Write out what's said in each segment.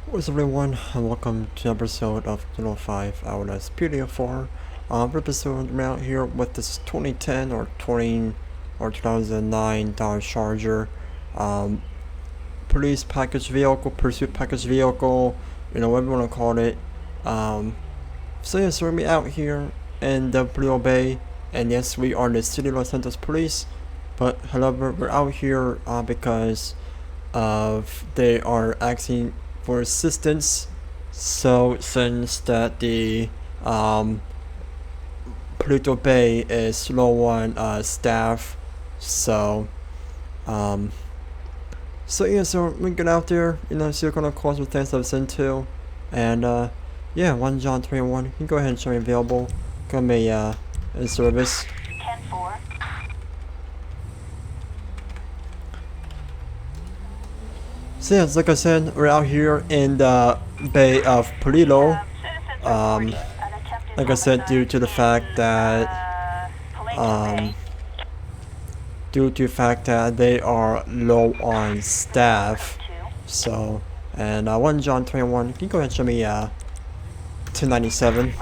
What's up everyone, and welcome to an episode of 5 LSPDFR. Episode I'm out here with this 2010 or 2009 Dodge Charger police package vehicle, pursuit package vehicle, whatever you want to call it. So yes, we're gonna be out here in the Blue Bay, and yes, we are the City of Los Santos Police, but however, we're out here because of they are asking for assistance. So since that the Paleto Bay is low on staff, so so we get out there, see what kind of calls and things I was into, and yeah, 1 John 21. You can go ahead and show me available. Gonna be in service. 10-4. So yeah, like I said, we're out here in the Bay of Paleto. Like I said, due to the fact that they are low on staff. So, and 1 John 21. Can you go ahead and show me 1097?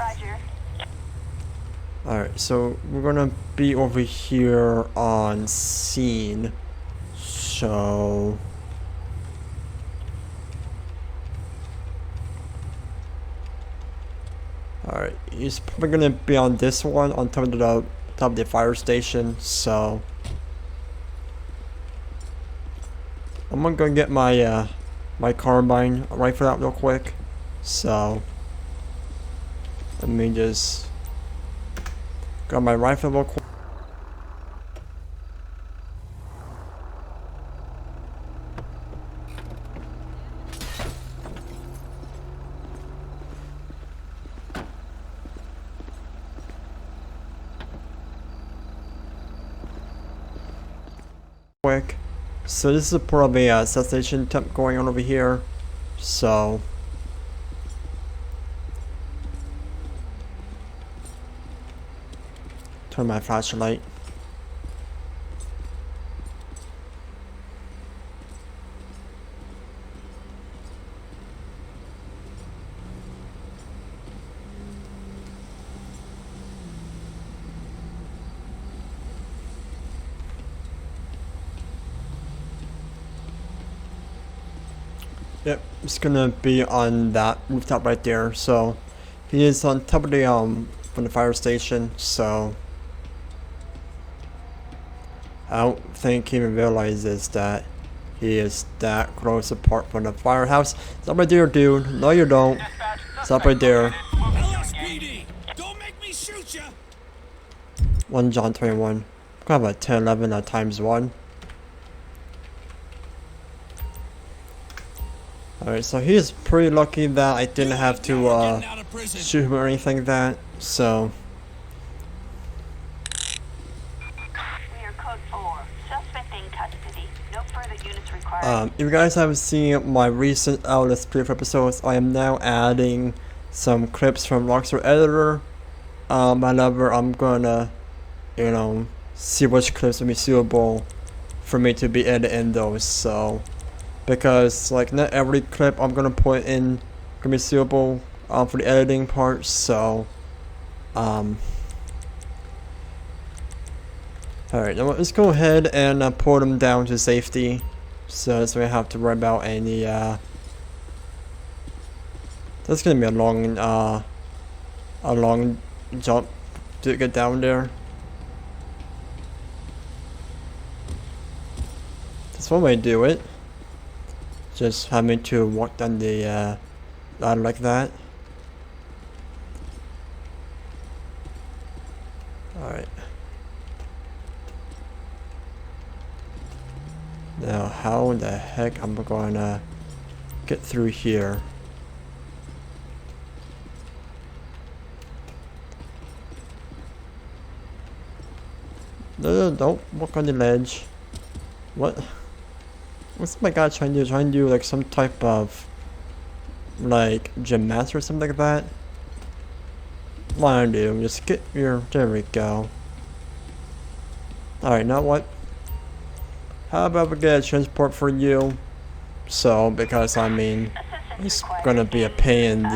Alright, so we're gonna be over here on scene. So alright, he's probably gonna be on this one, on top of the fire station. So I'm gonna go get my my carbine rifle out real quick. So let me just grab my rifle real quick. So this is probably a assassination attempt going on over here. So turn my flashlight. Yep, it's gonna be on that rooftop right there. So he is on top of the from the fire station. So I don't think he even realizes that he is that close apart from the firehouse. Stop right there, dude. No, you don't. Stop right there. LSPD, don't make me shoot ya. 1 John 21. Gonna have a 1011 times 1. Alright, so he is pretty lucky that I didn't have to shoot him or anything like that. So We are code 4. Suspect in custody. No further units required. if you guys haven't seen my recent LSPDFR episodes, I am now adding some clips from Rockstar Editor. However, I'm gonna, see which clips will be suitable for me to be editing those. So, because like not every clip I'm gonna put in gonna be suitable for the editing part. So, alright, now let's go ahead and pull them down to safety, so we don't have to worry about any. That's gonna be a long jump to get down there. That's one way to do it. Just having to walk down the ladder like that. Alright. Now how in the heck am I gonna get through here? No, don't walk on the ledge. What? What's my guy trying to do? Trying to do like some type of like gymnastics or something like that? What I do? Just get your. There we go. Alright, now what? How about we get a transport for you? So, because I mean, it's gonna be a pain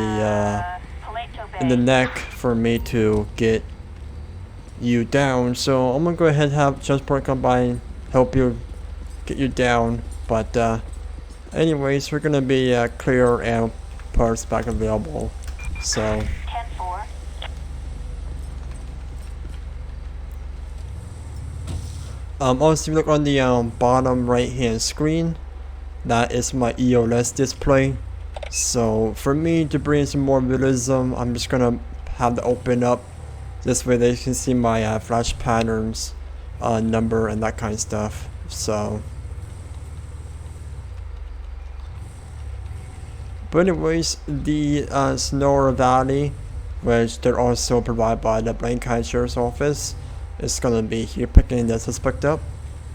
in the neck for me to get you down. So I'm gonna go ahead and have transport come by and help you get you down. But anyways, we're gonna be clear and parts back available. So 10-4. also, if you look on the bottom right hand screen, that is my EOS display. So for me to bring some more realism, I'm just gonna have to open up. This way they can see my flash patterns, number, and that kind of stuff. So, but anyways, the Sonora Valley, which they're also provided by the Blaine County Sheriff's Office, is gonna be here picking the suspect up.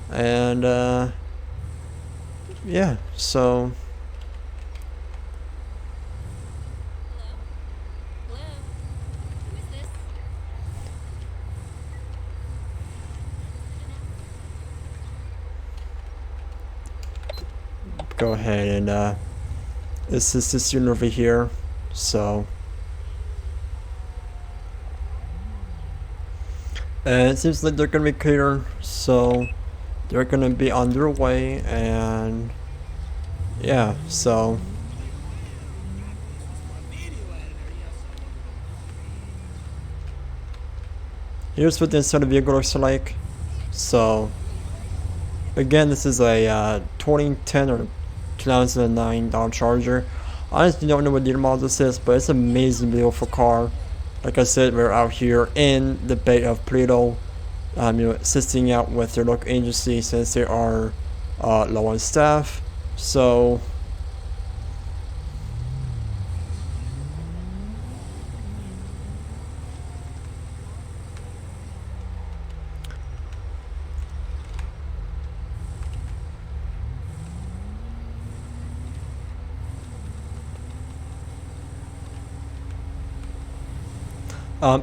And yeah, so Hello? Who is this? go ahead and this is this unit over here. So and it seems like they're gonna be clear, so they're gonna be on their way. And yeah, so here's what the inside of the vehicle looks like. So again, this is a 2010 or 2009 Dodge Charger. I honestly don't know what year model this is, but it's an amazing, beautiful car. Like I said, we're out here in the Bay of Paleto, assisting out with their local agency since they are low on staff. So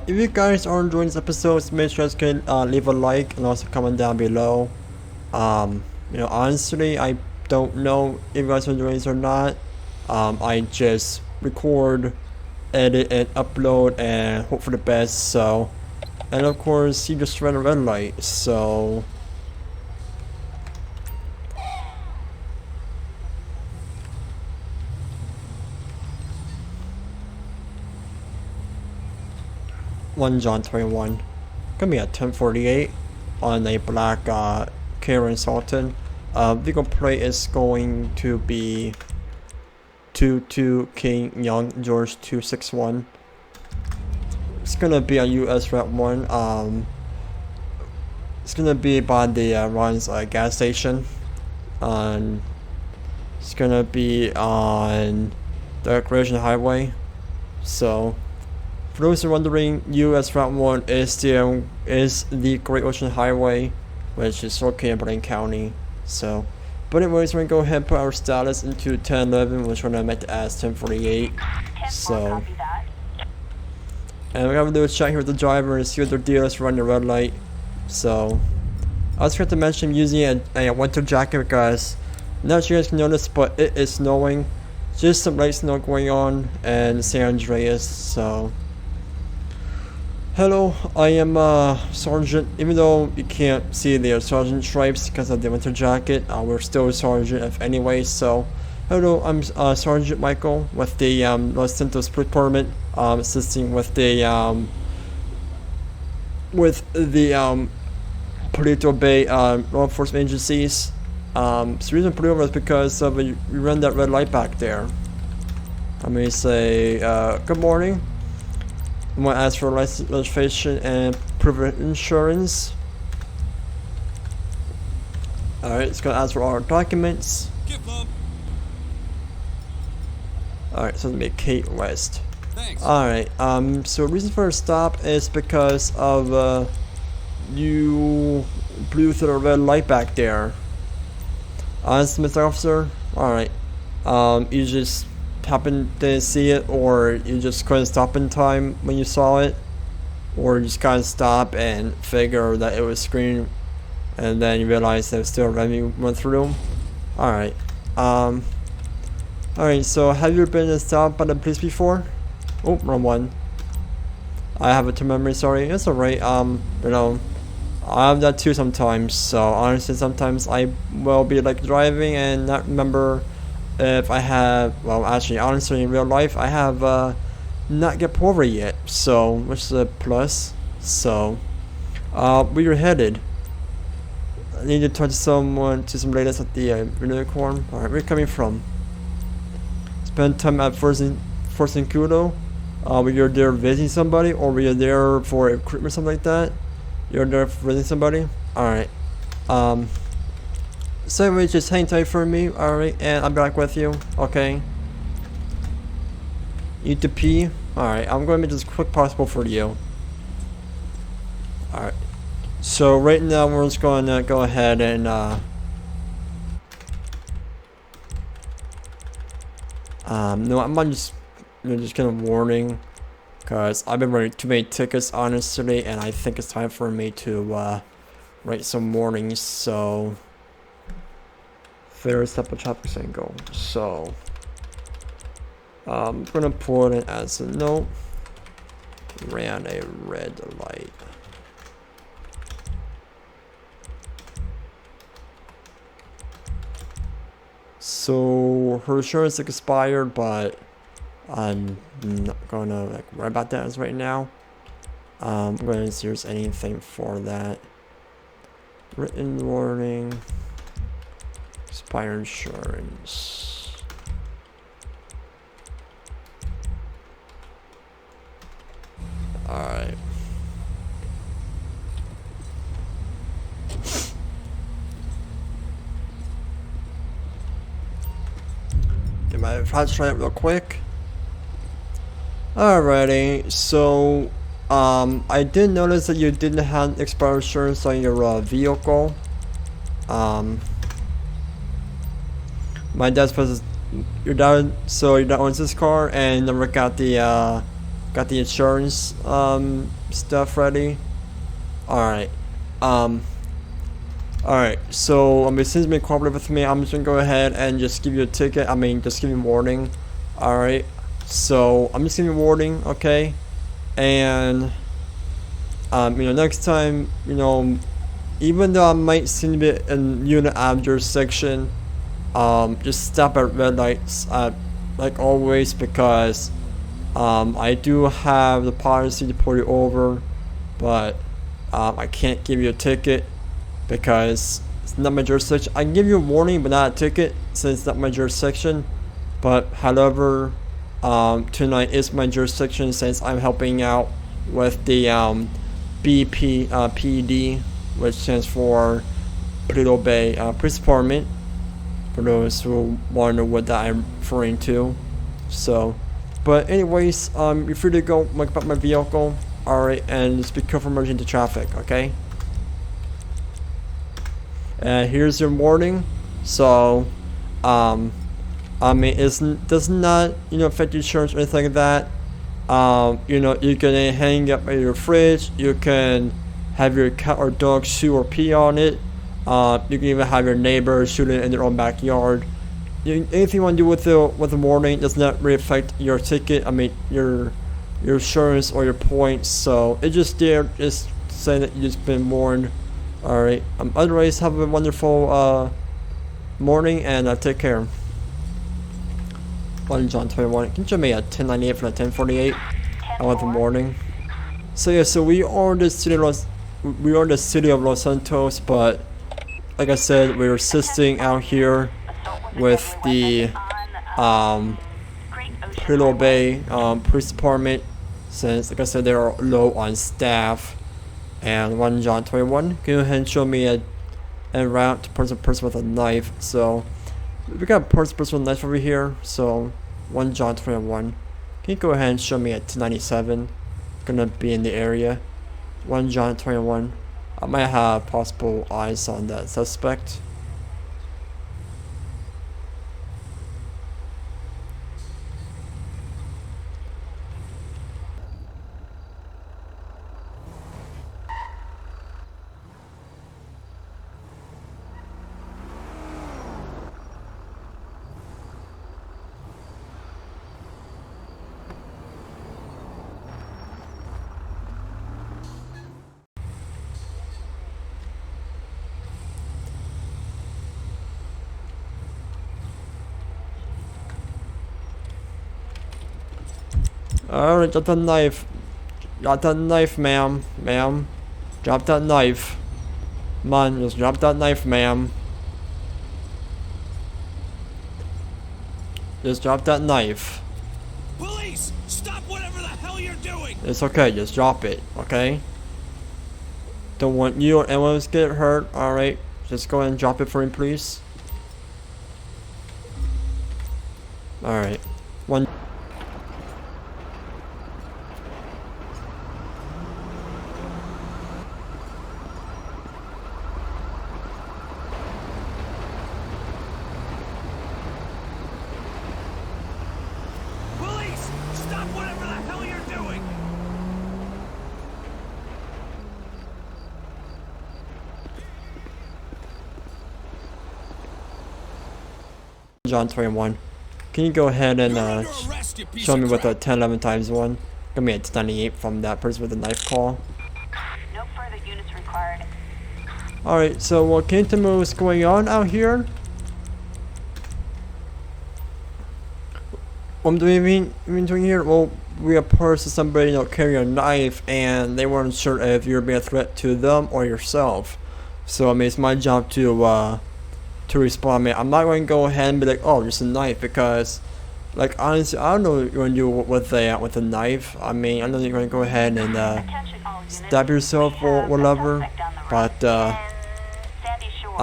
if you guys are enjoying this episode, make sure you can leave a like and also comment down below. Honestly, I don't know if you guys are enjoying this or not. I just record, edit, and upload and hope for the best. So, and of course, you just ran a red light. So, one John 21. Gonna be at 1048 on a black Karen Sultan. Vehicle plate is going to be 22 King Young George 261. It's gonna be on US Route 1. It's gonna be by the Ron's gas station. It's gonna be on the Recreation Highway. So, for those who are wondering, US Route 1 is the Great Ocean Highway, which is located in Blaine County. So, but anyways, we're gonna go ahead and put our status into 1011, which we're gonna make it as 1048. 10-4, So, copy that. and we're gonna do a chat here with the driver and see what their deal is for running the red light. So, I was going to mention using a winter jacket because I'm not sure you guys can notice, but it is snowing. Just some light snow going on in San Andreas. So, hello, I am Sergeant. Even though you can't see the Sergeant stripes because of the winter jacket, we're still Sergeant if anyway. So, hello, I'm Sergeant Michael with the Los Santos Police Department, assisting with the Paleto Bay law enforcement agencies. So the reason I put it over is because we run that red light back there. Let me say good morning. I'm gonna ask for license, registration, and proof of insurance. Alright, it's gonna ask for all our documents. Alright, so it's gonna be Kate West. Thanks. Alright, so the reason for a stop is because of you blew through the red light back there. Honest, Mr. Officer? Alright. You just happened to see it, or you just couldn't stop in time when you saw it? Or you just kind of stop and figure that it was green, and then you realize that still revenue went through? Alright. Alright, so have you been stopped by the police before? Oh, wrong one. I have a to memory, sorry. It's alright, you know, I have that too sometimes. So honestly, sometimes I will be like driving and not remember if I have, well, actually, honestly, in real life, I have, not get pulled over yet. So, which is a plus. So, where you're headed? I need to talk to someone, to some ladies at the unicorn. Alright, where you coming from? Spend time at First and Kudo. Were you there visiting somebody, or were you there for recruitment or something like that? You're there for visiting somebody? Alright. So we just hang tight for me, alright, and I'm back with you, okay? Need to pee? Alright, I'm going to make this as quick possible for you. Alright. So right now we're just going to go ahead and no, I'm not just getting a warning, because I've been writing too many tickets honestly, and I think it's time for me to write some warnings. So fair step of traffic single. So I'm gonna put it as a note. Ran a red light. So her insurance expired, but I'm not gonna like worry about that as right now. I'm gonna see if there's anything for that. Written warning. Expired insurance. Alright. Get my flashlight real quick. Alrighty, so I did notice that you didn't have expired insurance on your vehicle. My dad supposed your dad owns this car and never got the insurance stuff ready. Alright. Alright, so since you've been cooperative with me, I'm just gonna go ahead and just give you a ticket. Just give you a warning. Alright. So I'm just giving you a warning, okay? And next time, even though I might seem to be in unit out of jurisdiction, just stop at red lights, like always, because I do have the policy to pull you over, but I can't give you a ticket because it's not my jurisdiction. I can give you a warning, but not a ticket, since it's not my jurisdiction. But however, tonight is my jurisdiction, since I'm helping out with the BPPD, which stands for Paleto Bay Police Department, for those who want to know what that I'm referring to. So, but anyways, you're free to go look about my vehicle. Alright, and just be careful merging into traffic, okay? And here's your warning. So, it does not, affect your insurance or anything like that. You can hang up at your fridge. You can have your cat or dog chew or pee on it. You can even have your neighbor shoot it in their own backyard. Anything you want to do with the warning does not really affect your ticket. Your insurance or your points. So it's just there, just saying that you just been warned. All right. Otherwise, have a wonderful morning and take care. 1 John 21. Can you show me a 1098 from a 1048? I want the warning. So yeah, so we are in the city of Los Santos, but like I said, we're assisting out here with the Paleto Bay Police Department, since like I said, they're low on staff. And 1 John 21. Can you go ahead and show me a route to person with a knife? So we got a person with a knife over here. So 1 John 21. Can you go ahead and show me a 1097? Gonna be in the area. 1 John 21. I might have possible eyes on that suspect. Alright, drop that knife. Drop that knife, ma'am. Ma'am. Drop that knife. Come on, just drop that knife, ma'am. Just drop that knife. Police! Stop whatever the hell you're doing! It's okay, just drop it, okay? Don't want you or anyone else to get hurt, alright? Just go ahead and drop it for me, please. Alright. One. Police! Stop whatever the hell you're doing! John 21. Can you go ahead and You're under arrest, you piece show of me what the crap. 1011 times one? Give me a 98 from that person with the knife call. No further units required. Alright, so can you tell me what's going on out here? What do you mean doing here? Well, we approached somebody, carrying a knife, and they weren't sure if you're being a threat to them or yourself. So I mean, it's my job to respond. I mean, I'm not going to go ahead and be like, oh, just a knife, because, like, honestly, I don't know what you're going to do with a knife. I mean, I know you're going to go ahead and Attention all units. stab yourself We or have a whatever, suspect on the run but in Sandy Shore.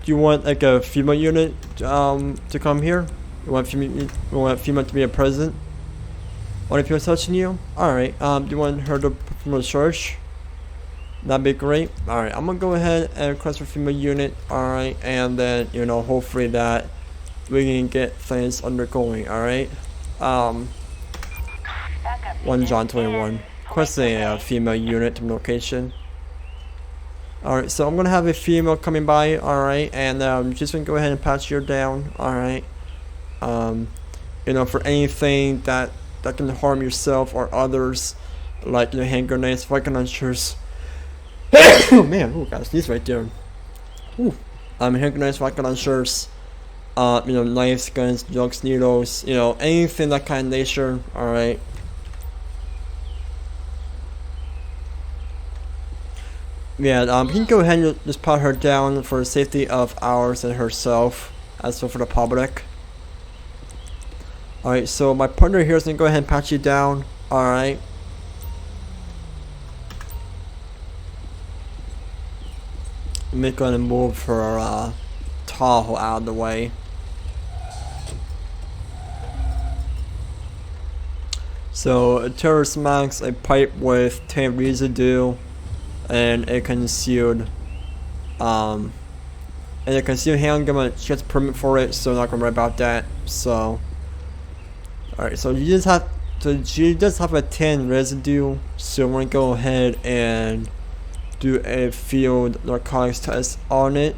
you want like a female unit to come here? You want female to be a present? What if you're touching you? Alright, do you want her to perform a search? That'd be great. Alright, I'm gonna go ahead and request for female unit. Alright, and then, hopefully that we can get things undergoing. Alright. Backup 1 unit John 21. in Requesting a Paleto. female unit to location. Alright, so I'm gonna have a female coming by, alright, and just gonna go ahead and patch you down, alright. For anything that can harm yourself or others, like hand grenades, rocket launchers. Oh man, oh got a sneeze right there. Ooh. Hand grenades, rocket launchers, knives, guns, drugs, needles, anything that kind of nature, alright. Yeah, he can go ahead and just pat her down for the safety of ours and herself, as well for the public. Alright, so my partner here is going to go ahead and pat you down. Alright. I'm going to move her Tahoe out of the way. So, a terrorist marks a pipe with 10 residue and a concealed handgun. She gets a permit for it, so I'm not gonna worry about that. So alright, so she does have a 10 residue, so we're gonna go ahead and do a field narcotics test on it.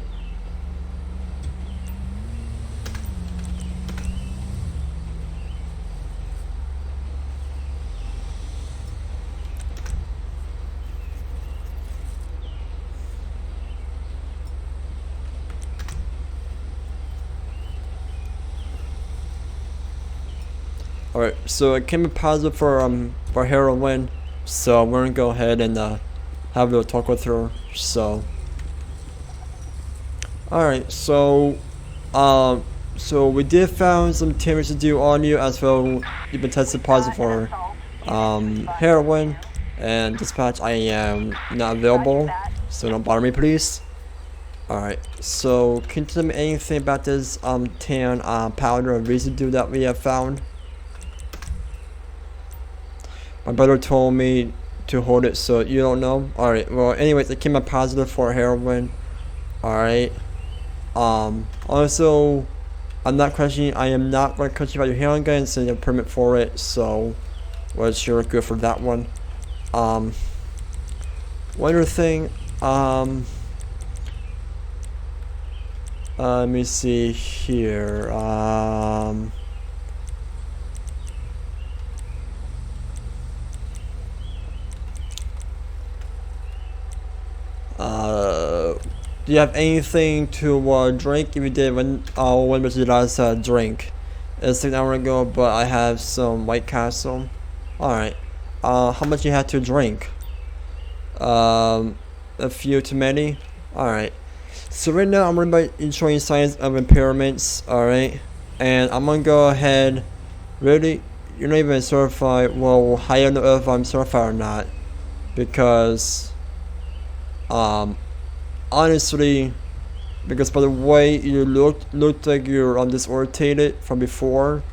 Alright, so it came in positive for heroin, so we're gonna go ahead and have a little talk with her. So alright, so we did found some damage to do on you, as well. You've been tested positive for heroin, and dispatch, I am not available, so don't bother me, please. Alright, so can you tell me anything about this tan powder or residue that we have found? My brother told me to hold it, so you don't know? Alright, well, anyways, it came up positive for heroin. Alright. Also, I am not going to question about your heroin gun and send you a permit for it, so we're sure good for that one. One other thing, let me see here, Do you have anything to drink? If you did, when was your last drink? It's like an hour ago, but I have some White Castle. Alright. How much you had to drink? A few too many? Alright. So right now I'm going to be showing signs of impairments. Alright. And I'm going to go ahead. Really? You're not even certified. Well, how do you know if I'm certified or not? Because, honestly, because by the way you looked like you're disorientated from before.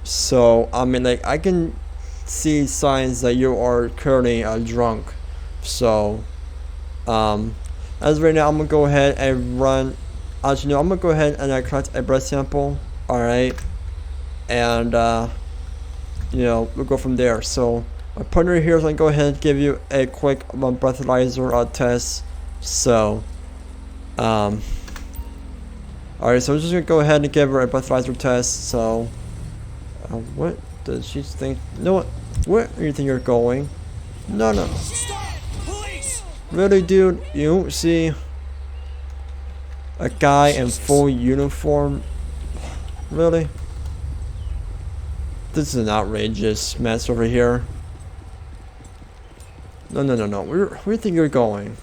So I mean, like, I can see signs that you are currently drunk. So as right now I'm gonna go ahead and run. Actually, no, I'm gonna go ahead and collect a breath sample. All right, and you know, we'll go from there. So my partner here is gonna go ahead and give you a quick breathalyzer test. So alright, so I'm just gonna go ahead and give her a breathalyzer test. So what does she think? You know what? Where do you think you're going? No. Stop! Police! Really, dude? You don't see a guy in full uniform? Really? This is an outrageous mess over here. No. Where do you think you're going?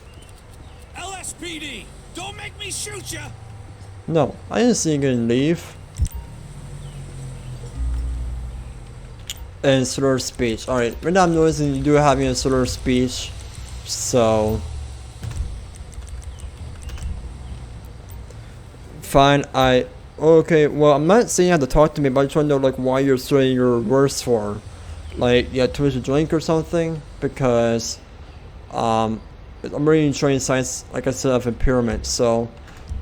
LSPD! Don't make me shoot ya! No, I didn't see you gonna leave. And slur speech. Alright, right now I'm noticing you do having a slur speech. So fine, okay, well, I'm not saying you have to talk to me, but I just want to know, like, why you're saying your words for. Like, you had too much to drink or something? Because I'm really showing signs, like I said, of impairment. So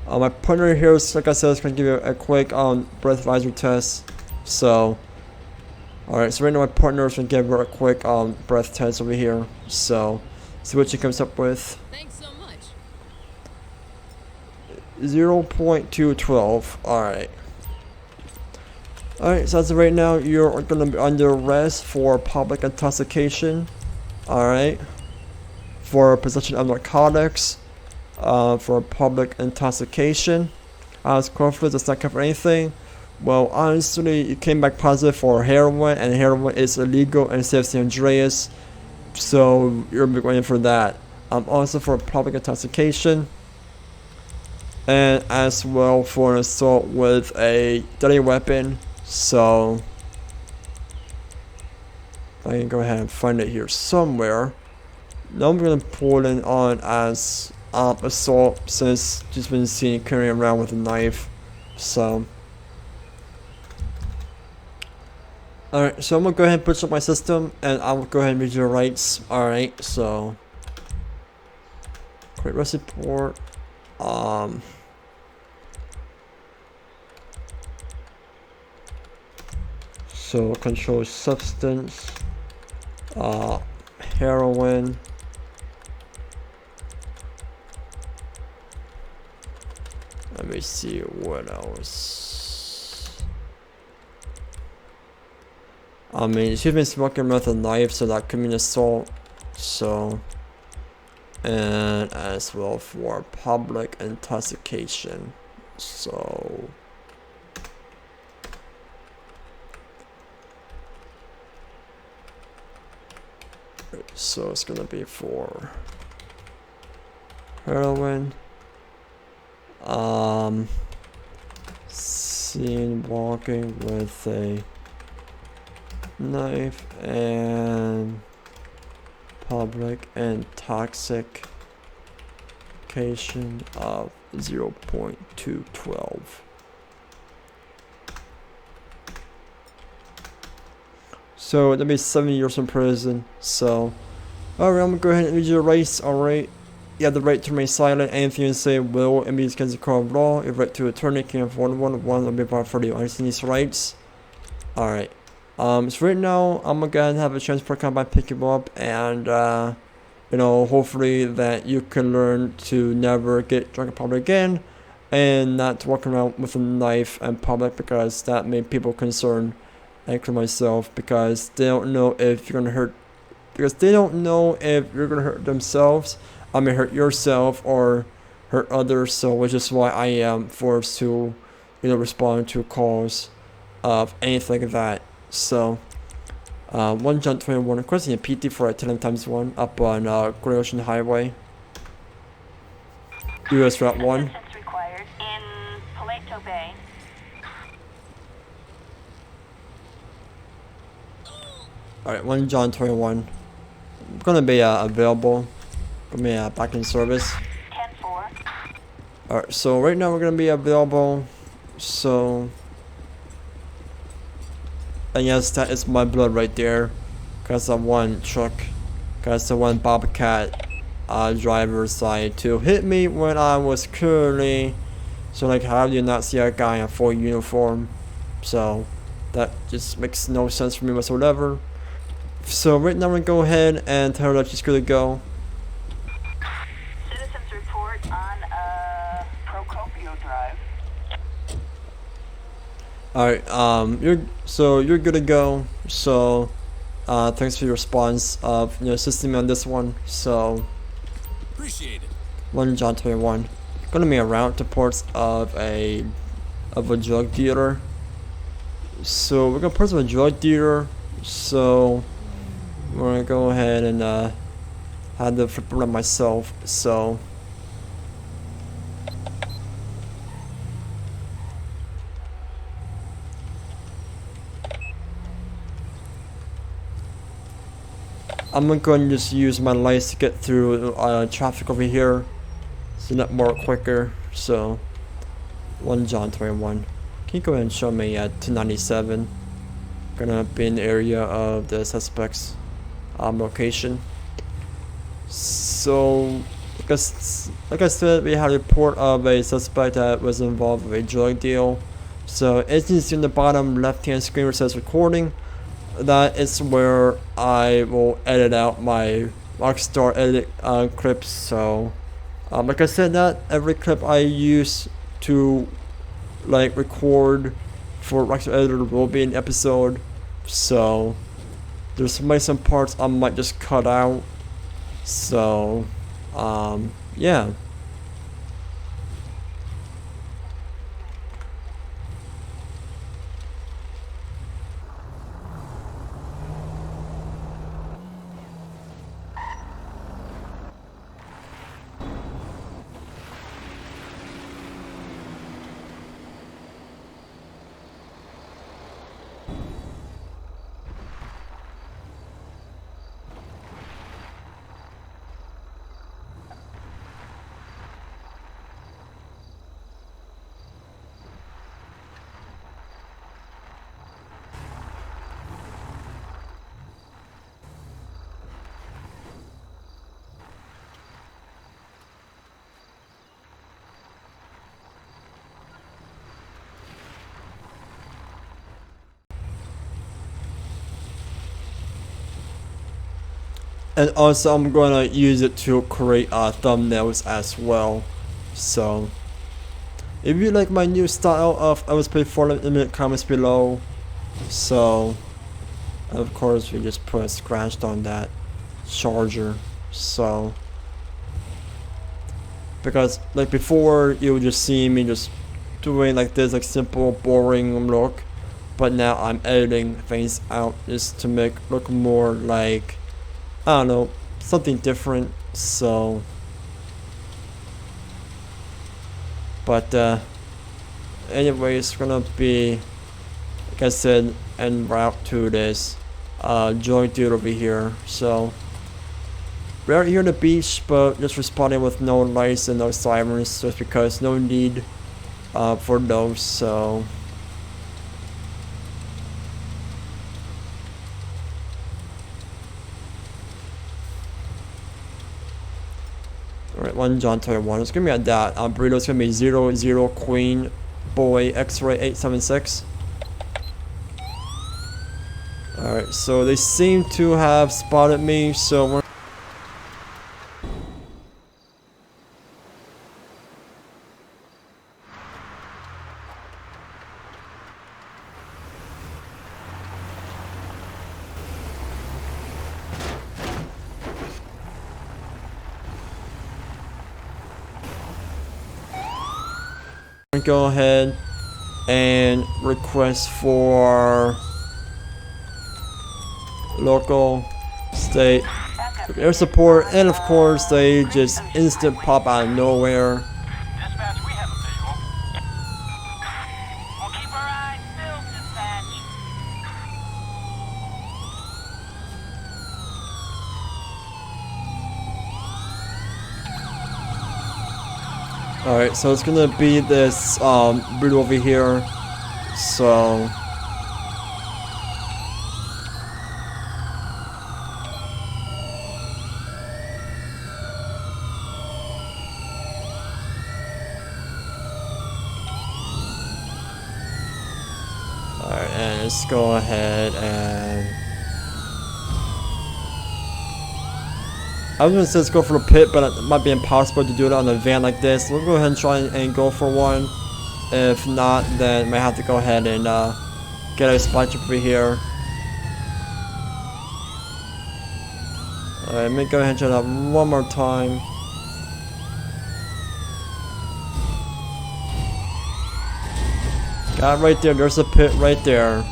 my partner here is, like I said, is going to give you a quick breathalyzer test. So alright, so right now my partner is going to give her a quick breath test over here. So see what she comes up with. Thanks so much. 0.212. Alright. Alright, so as of right now, you're gonna be under arrest for public intoxication. Alright. For possession of narcotics. For public intoxication. As corporate does not cover anything. Well, honestly, you came back positive for heroin, and heroin is illegal in the state of San Andreas. So you're going for that. Also for public intoxication. And as well for an assault with a deadly weapon. So I can go ahead and find it here somewhere. Now I'm gonna pull it on as assault, since she's been seen carrying around with a knife. So alright, so I'm gonna go ahead and push up my system, and I'll go ahead and read your rights. Alright, so quick arrest report. So controlled substance, heroin, let me see what else. I mean, she's been smoking with a knife, so that could mean assault. So, and as well for public intoxication. So it's gonna be for heroin. Seen walking with a knife, and public intoxication of 0.212. So that'll be 7 years in prison. So alright, I'm gonna go ahead and read your rights. Alright, you have the right to remain silent. Anything you say will and be against the court of law. Your right to attorney can have one will be part for you. Understand these rights? Alright. So right now I'm gonna go ahead and have a transport come by, pick you up, and you know, hopefully that you can learn to never get drunk in public again, and not to walk around with a knife in public, because that made people concerned, including myself, because they don't know if you're gonna hurt, themselves. I mean, hurt yourself, or hurt others, so which is why I am forced to, respond to calls of anything like that. So, 1 John 21, requesting a PT for a 10 times 1 up on Great Ocean Highway, US Route 1. Assistance required in Paleto Bay. Alright, 1 John 21. Gonna be available. Gonna be back in service. 10-4. Alright, so right now we're gonna be available. So, and yes, that is my blood right there. Cause the one truck, cause the one Bobcat driver decided to hit me when I was clearly. So like, how do you not see a guy in a full uniform? So that just makes no sense for me whatsoever. So right now I'm gonna go ahead and tell her that she's good to go. Citizens report on Procopio Drive. Alright, you're good to go. So thanks for your response of assisting me on this one. So Appreciate it. 1 John 21. Gonna be around to ports of a drug dealer. So we're gonna port of a drug dealer. So we're gonna go ahead and have the flip around myself. So I'm going to just use my lights to get through traffic over here, so not more quicker. So 1 John 21. Can you go ahead and show me at 297? Gonna be in the area of the suspect's location. So like I said, we had a report of a suspect that was involved with a drug deal. So as you can see in the bottom left hand screen where it says recording, that is where I will edit out my Rockstar edit clips. So like I said, not every clip I use to like record for Rockstar Editor will be an episode. So there's might some parts I might just cut out. So yeah. And also I'm gonna use it to create thumbnails as well. So if you like my new style of LSPDFR, let me know in the comments below. So of course we just put a scratched on that charger. So because like before you would just see me just doing like this like simple boring look, but now I'm editing things out just to make look more like, I don't know, something different. So but anyways, we're gonna be, like I said, en route to this joint dude over here. So we're out here on the beach, but just responding with no lights and no sirens, just because no need for those. So alright, 1 John 21. It's gonna be at that. Burrito's gonna be 00 Queen Boy X-Ray 876. Alright, so they seem to have spotted me, so we're go ahead and request for local, state, air support, and of course they just instant pop out of nowhere. Dispatch, we have a visual. We'll keep our eyes peeled, dispatch. Alright, so it's gonna be this route over here. So alright, and let's go ahead and I was gonna say let's go for a pit, but it might be impossible to do it on a van like this. We'll go ahead and try and go for one. If not, then might have to go ahead and get a spot over here. Alright, let me go ahead and try that one more time. Got it right there. There's a pit right there.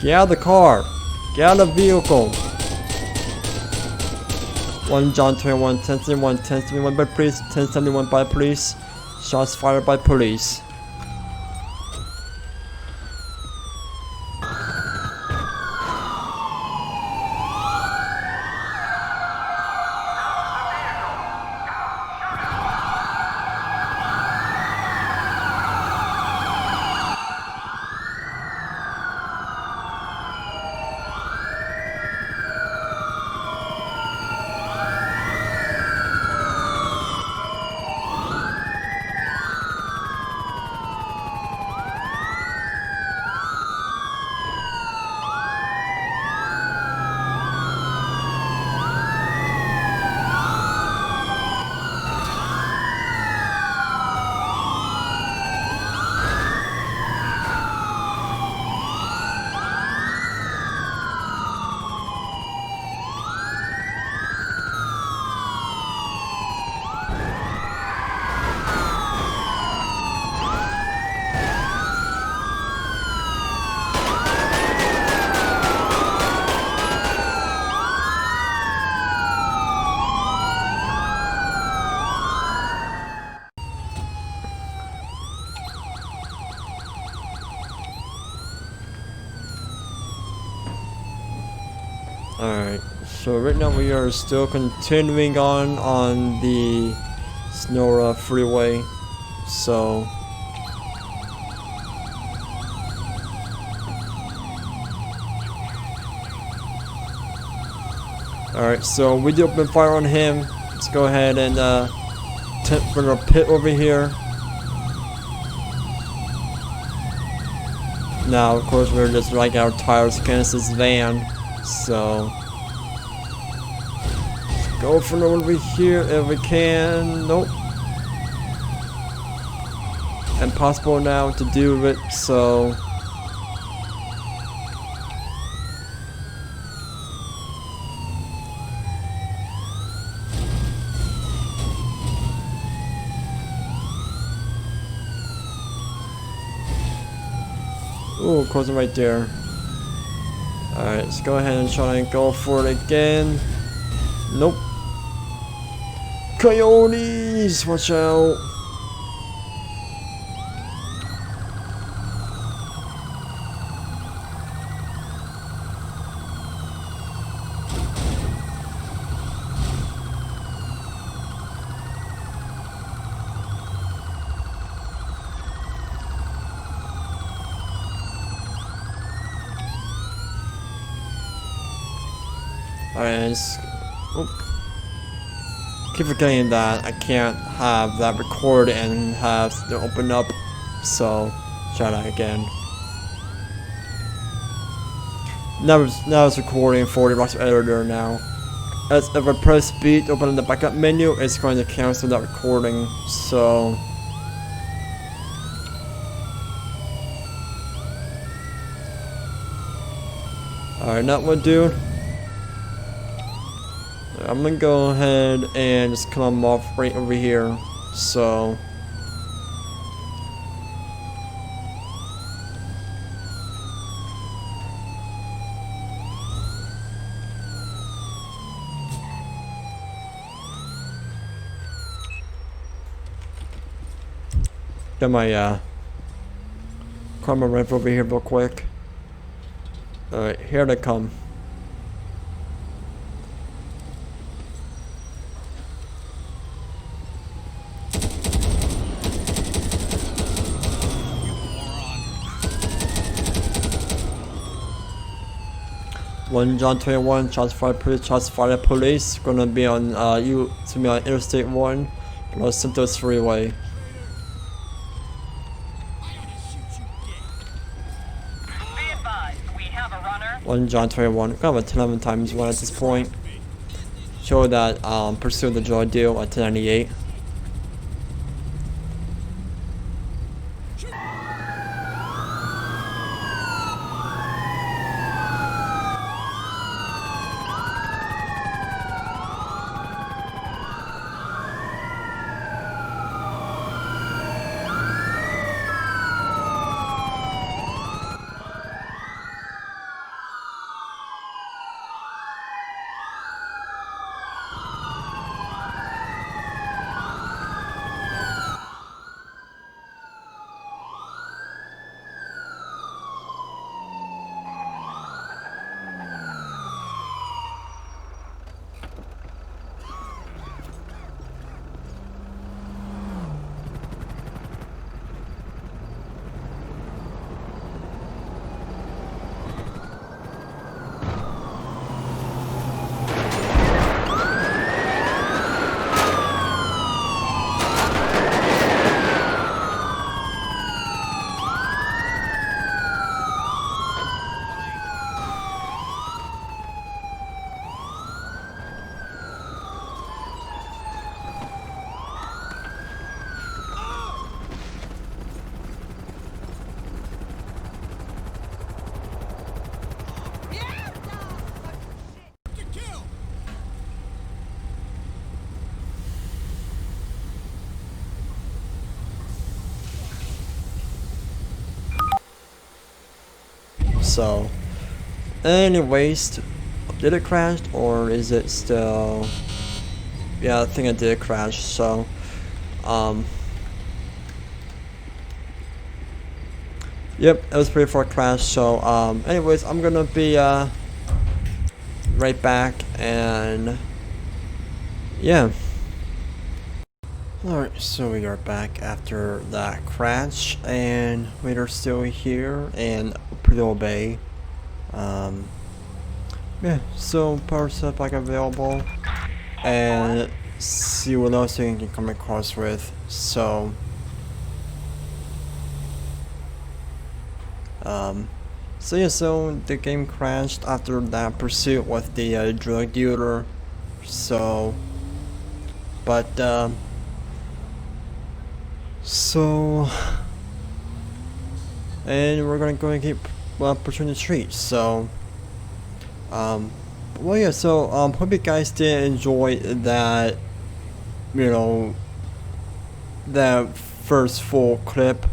Get out of the car. Get out of the vehicle. 1 John 21, 1071, 1071 by police, 1071 by police. Shots fired by police. Alright, so right now we are still continuing on the Sonora freeway, so alright, so we did open fire on him. Let's go ahead and bring our pit over here. Now of course we're just dragging our tires against this van. So let's go for over here if we can. Nope. Impossible now to do it, so ooh, closing right there. Alright, let's go ahead and try and go for it again. Nope. Coyotes! Watch out! Alright, keep forgetting that I can't have that record and have to open up, so try that again. Now it's recording for the Rockstar editor now. As if I press B to open the backup menu, it's going to cancel that recording, so alright, that one, dude. I'm gonna go ahead and just come off right over here. So Get my karma rifle over here real quick. Alright, here they come. One John 21, shots fired at police. Gonna be on to be on Interstate 1, Los Santos Freeway. Be advised, we have a runner. 1 John 21, kind of a 11 times 1 at this point. Show that pursuing the drug deal at 1098. So, anyways, did it crash or is it still? Yeah, I think it did crash. So, yep, it was pretty far crash. So, anyways, I'm gonna be right back and yeah. Alright, so we are back after that crash and we are still here in Paleto Bay. Yeah, so power set back available and see what else you can come across with. So so the game crashed after that pursuit with the drug dealer. So and we're gonna go and keep pursuing the streets. So well, yeah, so hope you guys did enjoy that, you know, that first full clip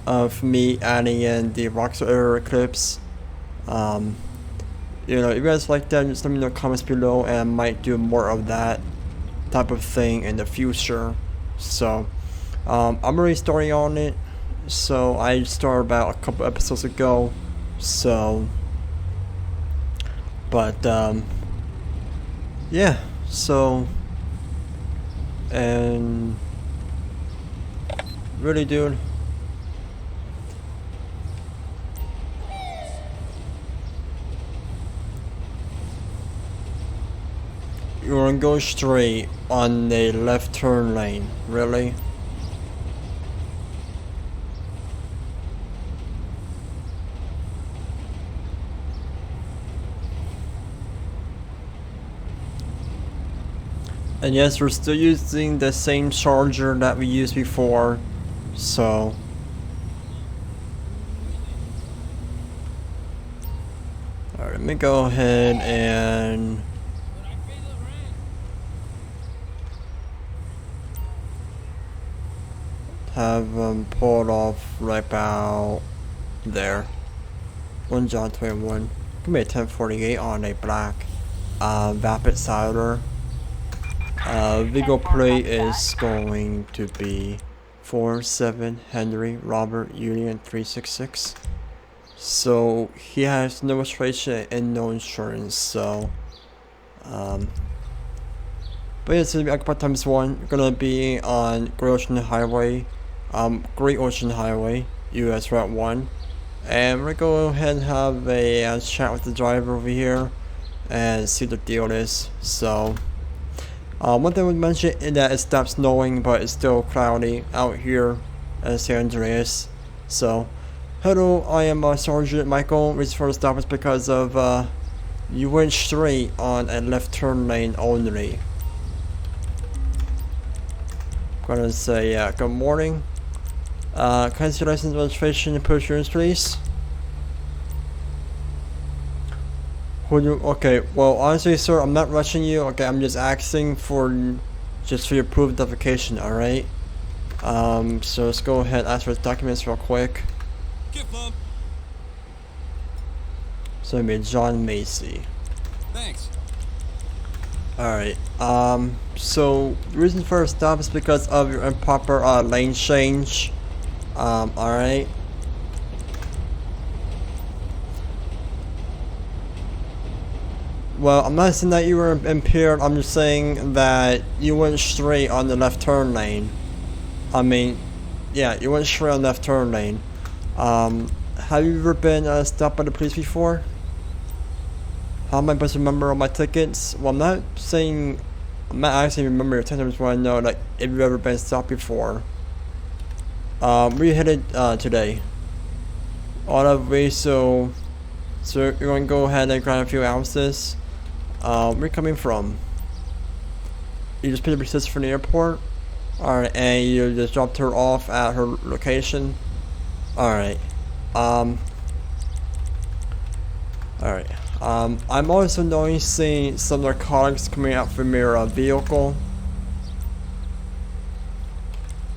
of me adding in the Rockstar error clips. You know, if you guys like that, just let me know in the comments below and I might do more of that type of thing in the future. So I'm already starting on it, so I started about a couple episodes ago. So yeah, so and really, dude, you're gonna go straight on the left turn lane, really? And yes, we're still using the same charger that we used before, so alright, let me go ahead and have them pulled off right about there. 1 John 21. Give me a 1048 on a black Vapid Siler. Vehicle plate is going to be 47 Henry Robert Union 366. So he has no registration and no insurance. So, but yeah, it's gonna be occupied times 1. We're gonna be on Great Ocean Highway, US Route 1, and we're gonna go ahead and have a chat with the driver over here and see what the deal is. So, one thing I would mention is that it stopped snowing, but it's still cloudy out here at San Andreas. So, hello, I am Sergeant Michael. Reason for the stop is because of you went straight on a left turn lane only. I'm gonna say good morning. Can I see your license, registration, and insurance, please? Okay, well, honestly, sir, I'm not rushing you. Okay, I'm just asking for your proof of identification, alright? So let's go ahead and ask for the documents real quick. So it'll be John Macy. Thanks. Alright, so the reason for the stop is because of your improper lane change. Alright. Well, I'm not saying that you were impaired, I'm just saying that you went straight on the left turn lane. I mean, yeah, you went straight on the left turn lane. Have you ever been stopped by the police before? How am I supposed to remember all my tickets? Well, I'm not actually remember your tickets, I just want to know, like, if you've ever been stopped before. Where you headed today? All of way, so you're going to go ahead and grab a few ounces. Where you coming from? You just picked up your sister from the airport? Alright, and you just dropped her off at her location? Alright. Alright. I'm also noticing some narcotics coming out from your vehicle.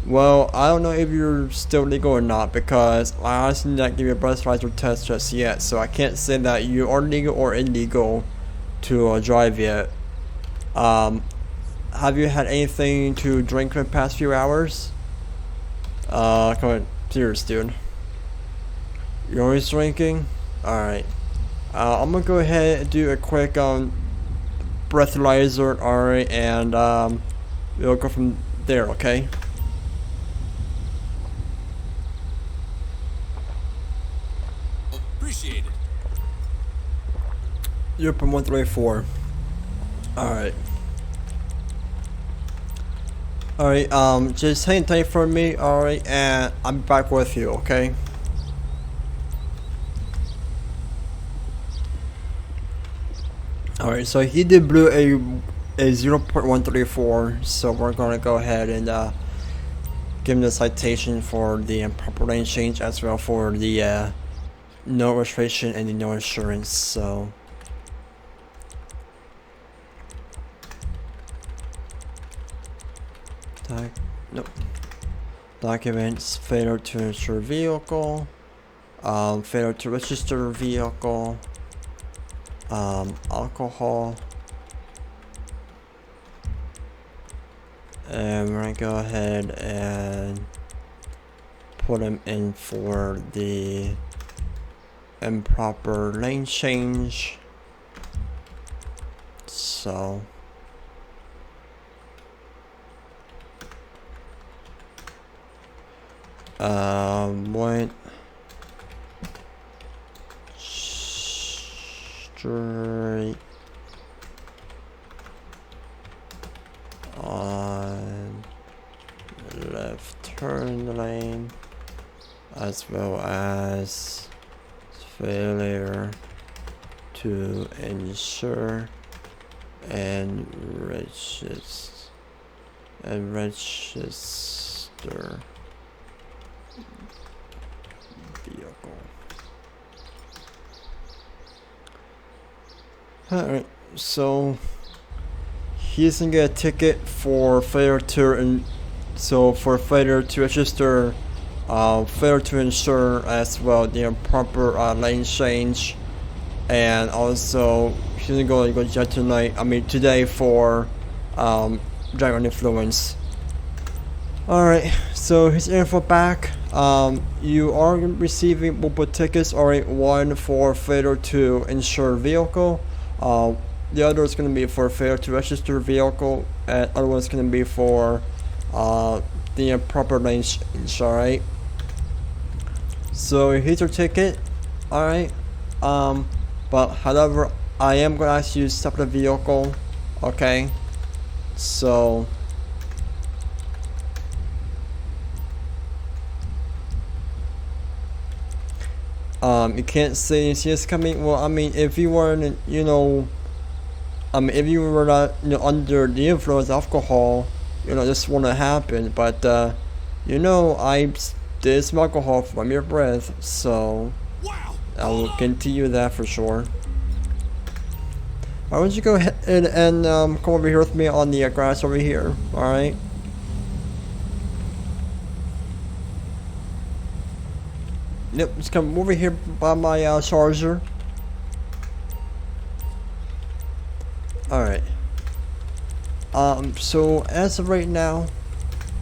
Well, I don't know if you're still legal or not, because I honestly did not give you a breathalyzer test just yet, so I can't say that you are legal or illegal to drive yet. Have you had anything to drink in the past few hours? Come on, serious, dude. You're always drinking? Alright. I'm gonna go ahead and do a quick breathalyzer, alright, and we'll go from there, okay? Appreciate it. You're from 134. Alright. Alright, just hang tight for me, alright, and I'm back with you, okay? Alright, so he did blew a 0.134, so we're gonna go ahead and give him the citation for the improper lane change, as well for the no registration and the no insurance. So nope. Documents: failure to insure vehicle, failure to register vehicle, alcohol, and we're gonna go ahead and put him in for the improper lane change. So went straight on left turn lane, as well as failure to insure and register vehicle. Alright, so he's gonna get a ticket for failure to failure to register, failure to insure, as well the improper lane change, and also he's gonna go to jail tonight. I mean today for driving under influence. Alright, so his info back. You are receiving multiple tickets. Alright, one for failure to insure vehicle. The other is going to be for failure to register vehicle. And other one is going to be for the improper lane change. Alright. So here's your ticket. Alright. But however, I am going to ask you to stop the vehicle. Okay. So. You can't say it's coming. Well, I mean, if you weren't, you know, if you were not, you know, under the influence of alcohol, you know, this wouldn't happen. But, you know, I did some alcohol from your breath, so I will guarantee you that for sure. Why don't you go ahead and come over here with me on the grass over here? All right. Yep, just come over here by my charger. Alright. So as of right now,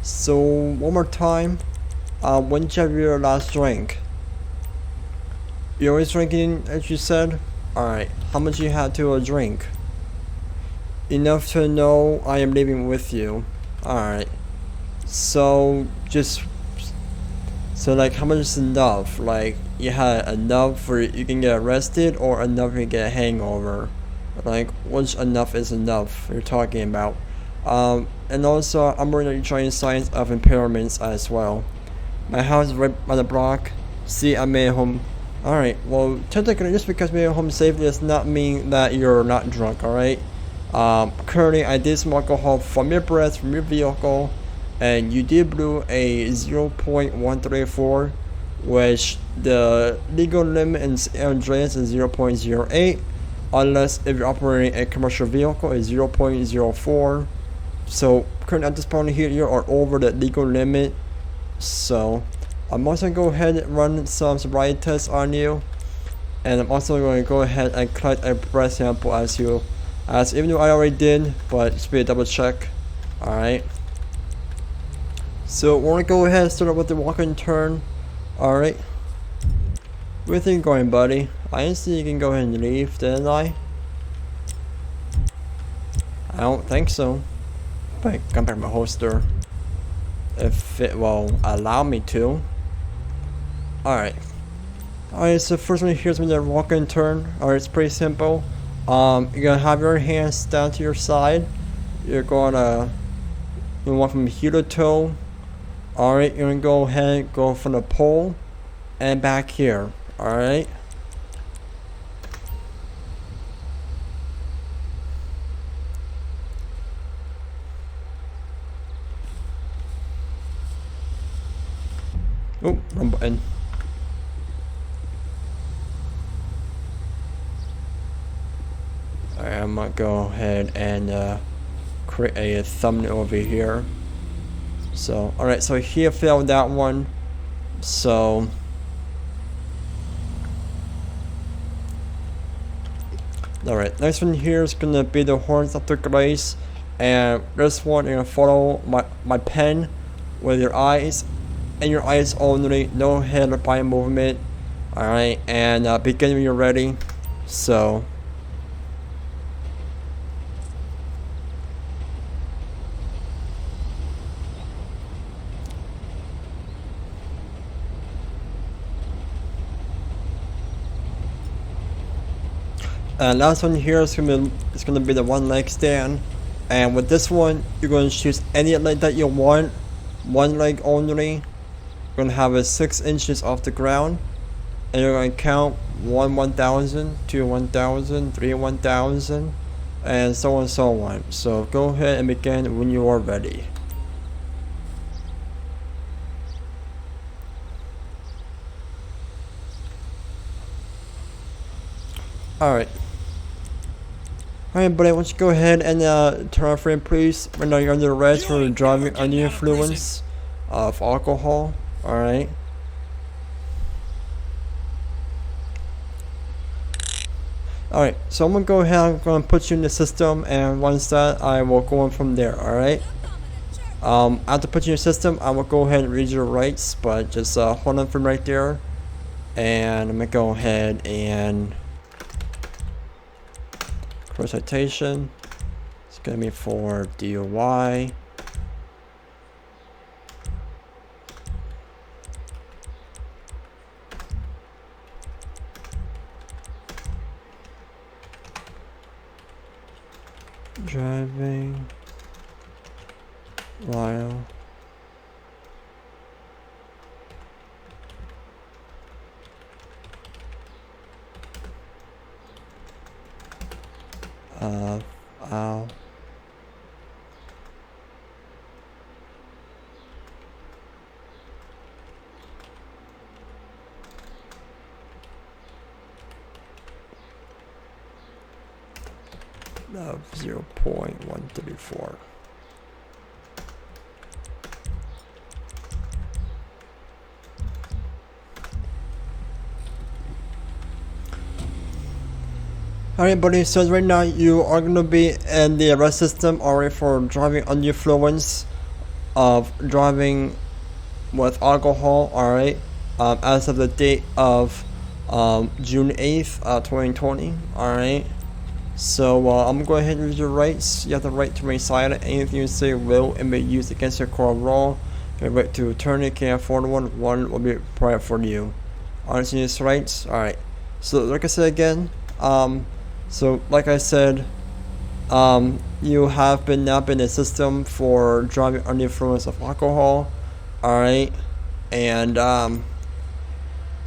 so one more time, when did you have your last drink? You're always drinking, as you said? Alright, how much you had to drink? Enough to know I am leaving with you. Alright. So like, how much is enough? Like, you had enough where you can get arrested, or enough you get a hangover? Like, which enough is enough you're talking about? And also, I'm already showing signs of impairments as well. My house is right by the block. See, I made it home. Alright, well, technically, just because I made it home safely does not mean that you're not drunk, alright? Currently, I did some alcohol from your breath, from your vehicle, and you did blew a 0.134, which the legal limit in San Andreas is 0.08, unless if you're operating a commercial vehicle is 0.04. So currently at this point here, you are over the legal limit. So I'm also going to go ahead and run some sobriety tests on you, and I'm also going to go ahead and collect a breath sample as even though I already did, but just be a double check. Alright. So we're gonna go ahead and start with the walk and turn. Alright. Where are you going, buddy? I didn't see you can go ahead and leave, didn't I? I don't think so. But come back my holster. If it will allow me to. Alright. Alright, so first one here's when the walk and turn. Alright, it's pretty simple. You're gonna have your hands down to your side. You're gonna want from heel to toe. Alright, you're gonna go ahead and go from the pole and back here. Alright. Oh, wrong button. Alright, I'm gonna go ahead and create a thumbnail over here. So, alright, so he failed that one. So, alright, next one here is gonna be the horns of the grace. And this one, you're gonna follow my pen with your eyes. And your eyes only, no head or body movement. Alright, and begin when you're ready. So, and last one here is gonna be the one leg stand. And with this one, you're going to choose any leg that you want, one leg only. You're going to have it 6 inches off the ground, and you're going to count 1 1,000, 2 1,000, 3 1,000, and so on and so on. So go ahead and begin when you are ready. Alright. Alright, buddy, why don't you go ahead and turn off frame, please. Right now you're under arrest for driving under the influence of alcohol. Alright. Alright, so I'm gonna go ahead, I'm gonna put you in the system, and once that, I will go on from there, alright? I have to put you in your system. I will go ahead and read your rights, but just hold on from right there. And I'm gonna go ahead and cross citation. It's gonna be for DUI. Driving while ow. Of 0.134. Alright buddy, so right now you are going to be in the arrest system already for driving under the influence of driving with alcohol, alright, as of the date of June 8th, 2020, alright. So I'm going to go ahead and read your rights. You have the right to remain silent. Anything you say will and may be used against your core role. Your right to attorney can afford one will be provided for you. Honestly, these rights. Alright. So like I said again, so like I said, you have been now been in the system for driving under the influence of alcohol. Alright. And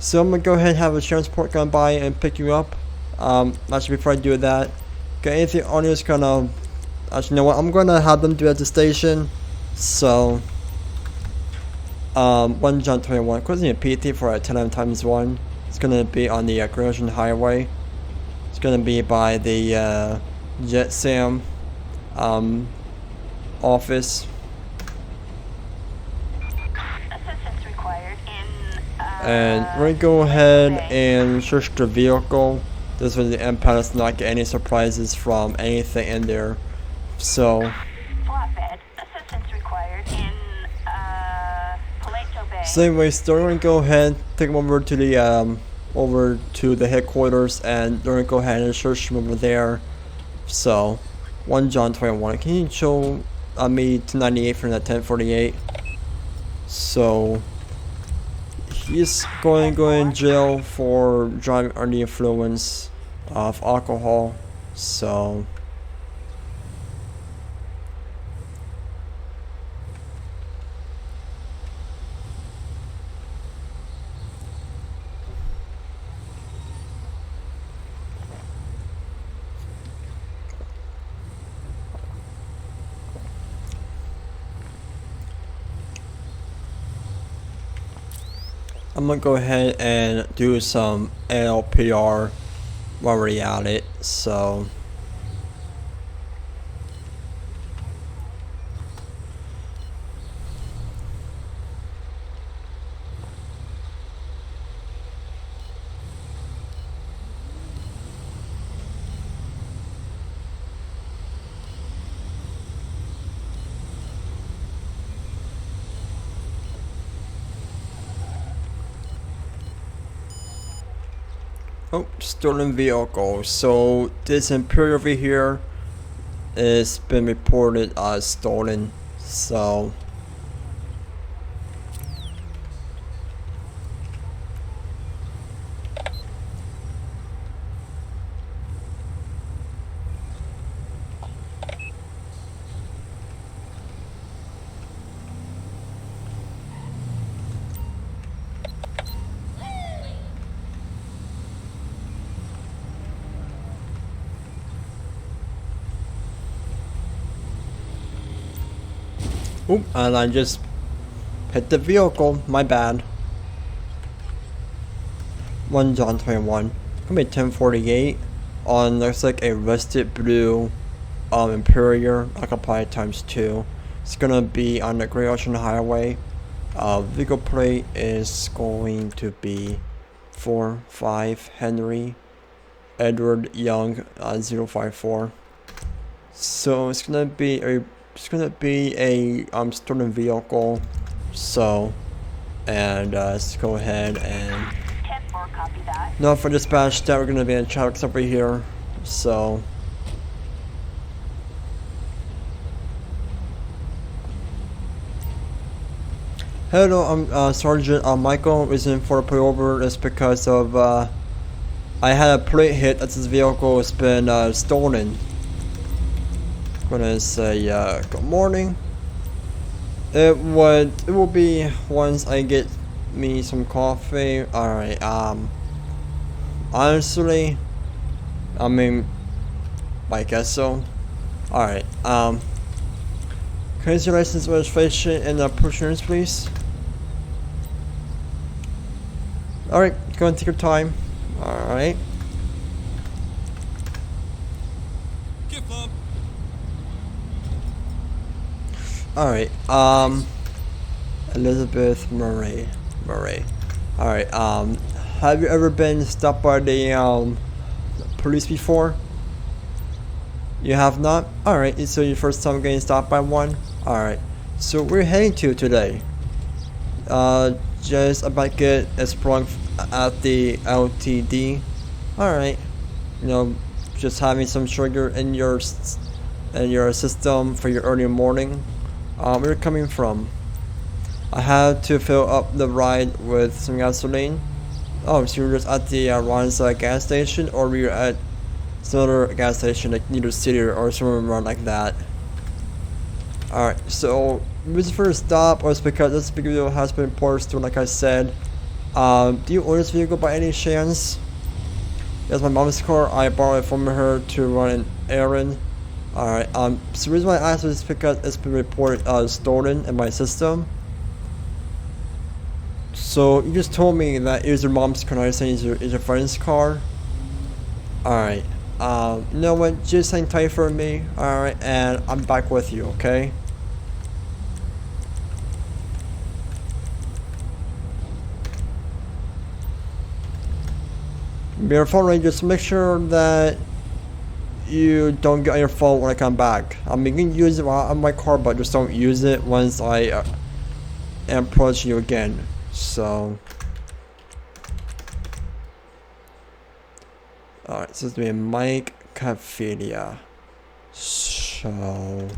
so I'm gonna go ahead and have a transport come by and pick you up. Actually before I do that, okay, anything on you is gonna, actually you know what, I'm gonna have them do it at the station. So 1 John 21, closing a PT for a 10 times 1. It's gonna be on the Great Ocean Highway. It's gonna be by the Jet Sam office. Assistance required in, And we're gonna go ahead and search the vehicle. This way the impound does not get any surprises from anything in there. So flatbed. Assistance required in, Paleto Bay. so anyway, so we're gonna go ahead, take them over to the headquarters, and we're gonna go ahead and search them over there. So 1 John 21. Can you show me 298 from that 1048? So he's going to go in jail for driving under the influence of alcohol. So I'm gonna go ahead and do some LPR while we're at it. So oh, stolen vehicle. So this Imperial over here has been reported as stolen. So oop, and I just hit the vehicle, my bad. 1 John 21. Gonna be 1048 on, looks like a rusted blue Imperial, occupied ×2. It's gonna be on the Great Ocean Highway. Vehicle plate is going to be 45 Henry Edward Young 054. So it's gonna be a it's gonna be a stolen vehicle. So, and let's go ahead and 10-4, copy that. no, for dispatch that we're gonna be in trucks over here. So. Hello, I'm Sergeant Michael. Reason for the pullover is because of I had a plate hit that this vehicle has been stolen. I'm gonna say good morning. It will be once I get me some coffee. Alright, honestly, I mean, I guess so. Alright, can I see your license, registration, and insurance, please? Alright, go and take your time. Alright. Get bump. Alright, Elizabeth Murray. Alright, have you ever been stopped by the police before? You have not? Alright, so your first time getting stopped by one? Alright, so we're heading to today. Just about to get a sprung at the LTD. Alright, you know, just having some sugar in your system for your early morning. Where you're coming from? I had to fill up the ride with some gasoline. Oh, so you're just at the Ron's gas station, or were you at some other gas station like Needle City or somewhere around like that? Alright, so reason for the stop was because this vehicle has been purchased, like I said. Do you own this vehicle by any chance? It's my mom's car. I borrowed it from her to run an errand. Alright, so the reason why I asked is because it's been reported stolen in my system. So you just told me that it was your mom's car, not saying it's your friend's car. Alright, you know what, just hang tight for me, alright, and I'm back with you, okay? Your phone rate, just make sure that you don't get on your phone when I come back. I mean, you can use it while I'm in my car, but just don't use it once I approach you again. So, alright, so it's gonna be Mike Cafeteria. So,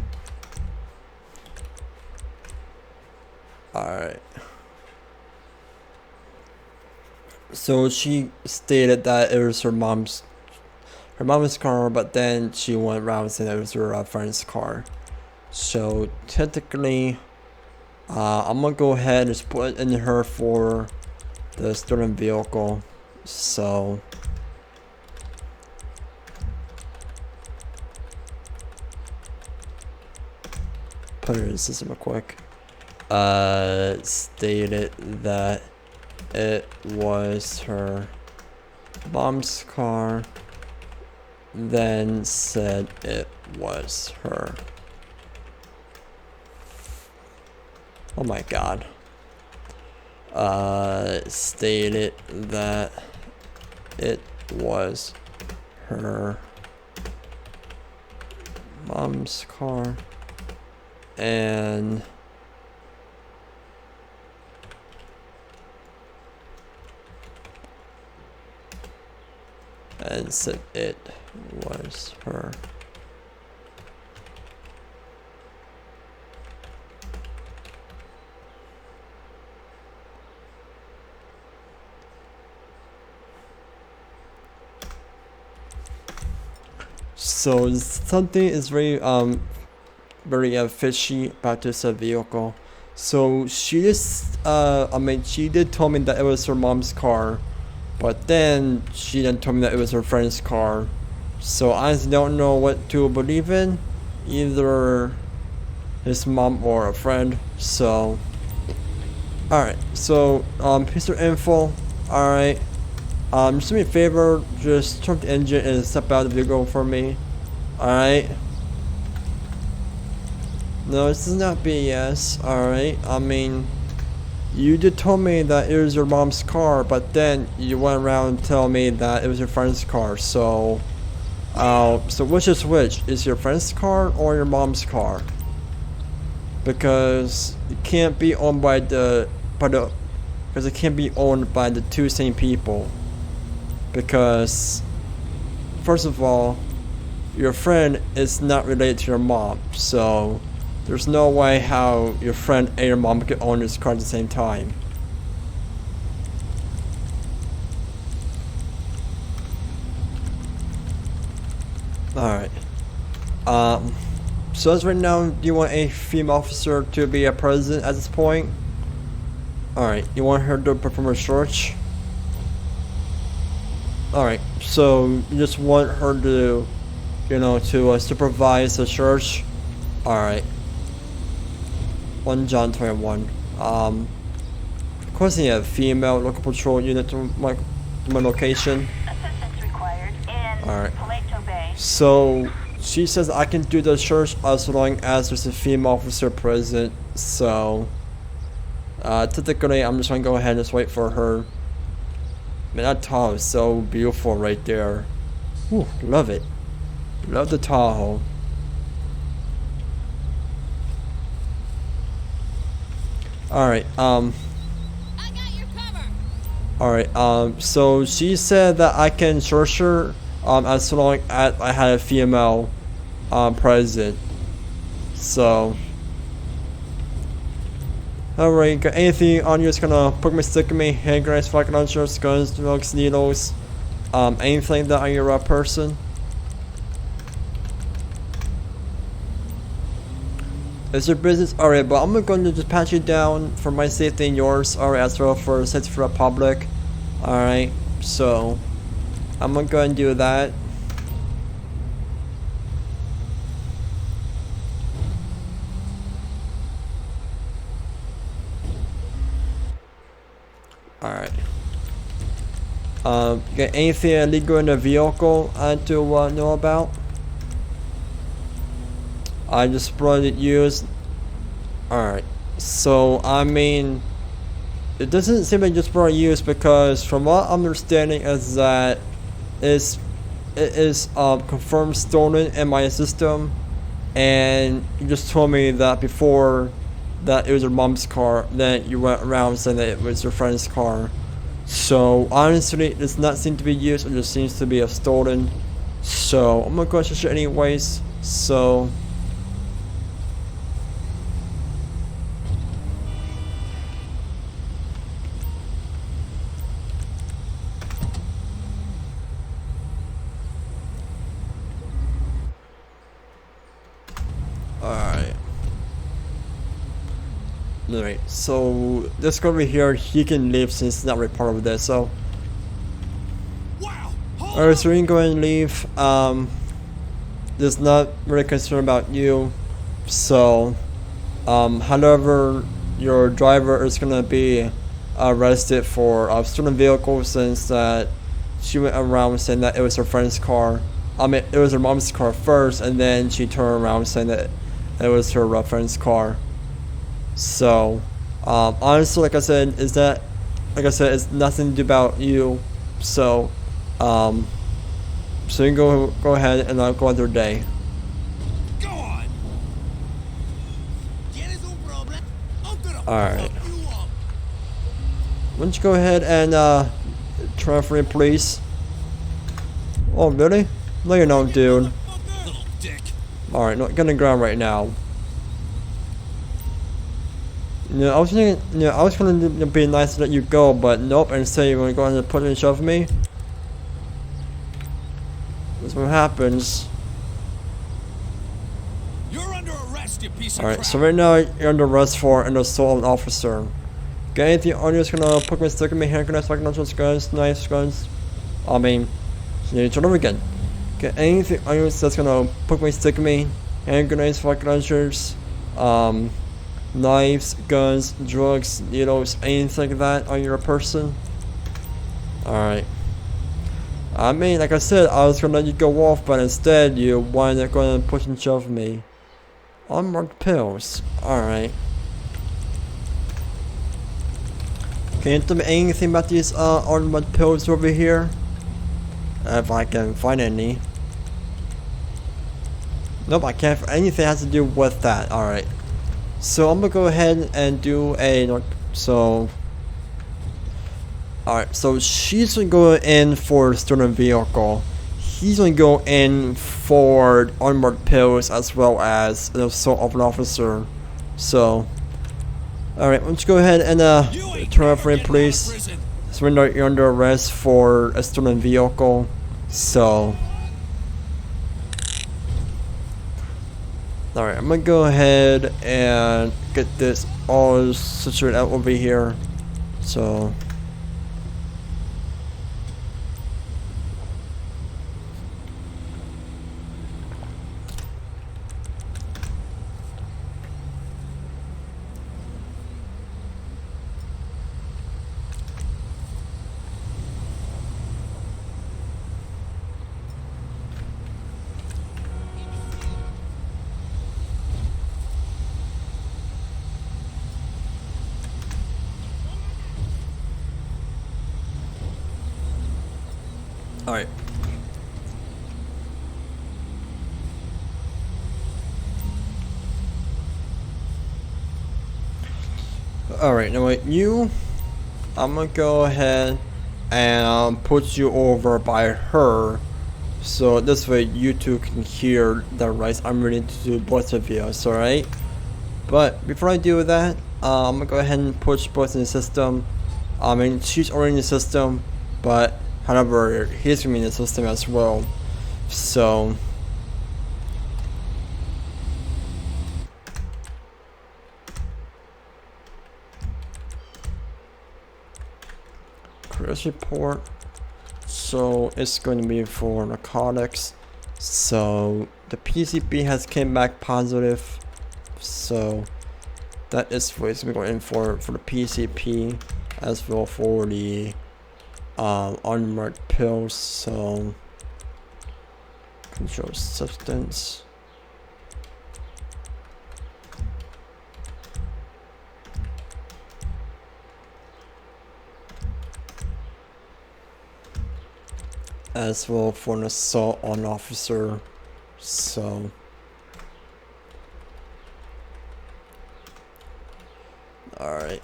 alright. So she stated that it was her mom's car, but then she went around saying it was her friend's car. So technically, I'm gonna go ahead and just put it in her for the stolen vehicle. So put it in the system real quick. Stated that it was her mom's car, then said it was her. Oh my god. Stated that it was her mom's car and said it was her. So something is very fishy about this vehicle. So she just she did tell me that it was her mom's car, but then she then told me that it was her friend's car. So I just don't know what to believe in, either his mom or a friend. So alright, so here's your info. Alright, just do me a favor, just turn off the engine and step out of the vehicle for me. Alright. No, this is not BS. Alright, I mean, you did tell me that it was your mom's car, but then you went around and tell me that it was your friend's car. So, so which is which? Is your friend's car or your mom's car? because it can't be owned by the because it can't be owned by the two same people. Because first of all, your friend is not related to your mom, so there's no way how your friend and your mom could own this car at the same time. Alright. So as right now, do you want a female officer to be a president at this point? Alright, you want her to perform a search? Alright, so you just want her to, you know, to supervise the search? Alright. 1 John 21. Of course, you have female local patrol unit to my location. Assistance required in Alright. Paleto Bay. So she says I can do the search as long as there's a female officer present. So typically I'm just gonna go ahead and just wait for her. Man, that Tahoe is so beautiful right there. Ooh, love it. Love the Tahoe. Alright, I got your cover. alright, so she said that I can search her as long as I had a female present. So alright, got anything on you that's gonna poke me, stick me, hand grenades, rocket launchers, guns, drugs, needles, anything like that on your person? It's your business? Alright, but I'm going to just pat you down for my safety and yours, alright, as well for safety for the public. Alright, so I'm gonna go and do that. Alright. Got anything illegal in the vehicle I had to know about? I just brought it used. Alright. So, I mean, it doesn't seem like just brought it used because from what I'm understanding is that it is confirmed stolen in my system, and you just told me that before that it was your mom's car, then you went around saying that it was your friend's car. So honestly, it does not seem to be used, it just seems to be a stolen. So I'm gonna go search it anyways. So alright, so this guy over here, he can leave since it's not really part of this, so Wow! alright, so we can go ahead and leave. There's not really concerned about you. So however, your driver is gonna be arrested for stolen vehicle since that she went around saying that it was her friend's car. I mean, it was her mom's car first, and then she turned around saying that it was her friend's car. So honestly, like I said, it's nothing to do about you. So so you can go ahead and go on their day. Go on! ¿Tienes un problem? I'm gonna Alright. fuck you up. Why don't you go ahead and transfer in, please? Oh, really? No, you don't, dude. Motherfucker. Little dick. Alright, not gonna ground right now. I was thinking, I was gonna be nice to let you go, but nope, and say you're gonna go ahead and put it and shove me. That's what happens. You're under arrest, you piece of Alright, crap. so right now you're under arrest for an assault on an officer. Got anything on you that's gonna poke me, stick me, hand grenades, rocket launchers, guns, knives, guns? I mean, you need to over again. Got anything on you that's gonna poke me, stick me, hand grenades, rocket launchers, knives, guns, drugs, needles, anything like that on your person? Alright. I mean, like I said, I was gonna let you go off, but instead you wanted to go and push and shove me. Unmarked pills. Alright. Can you tell me anything about these unmarked pills over here? If I can find any. Nope, I can't find anything that has to do with that. Alright. So I'm gonna go ahead and do a so. Alright, so she's gonna go in for stolen vehicle. He's gonna go in for unmarked pills as well as the assault of an officer. So, alright, let's go ahead and turn off for police. Surrender, you're under arrest for a stolen vehicle. So, alright, I'm gonna go ahead and get this all situated out over here. So. Alright. Alright, now wait, I'm gonna go ahead and put you over by her, so this way you two can hear the rights I'm reading to both of you, alright? But before I do that, I'm gonna go ahead and put you both in the system. I mean, she's already in the system, but however, he's gonna be in the system as well. So, crash report. So it's going to be for narcotics. So the PCP has came back positive. So that is what it's going in for the PCP as well for the unmarked pills. So controlled substance. As well for an assault on an officer. So alright.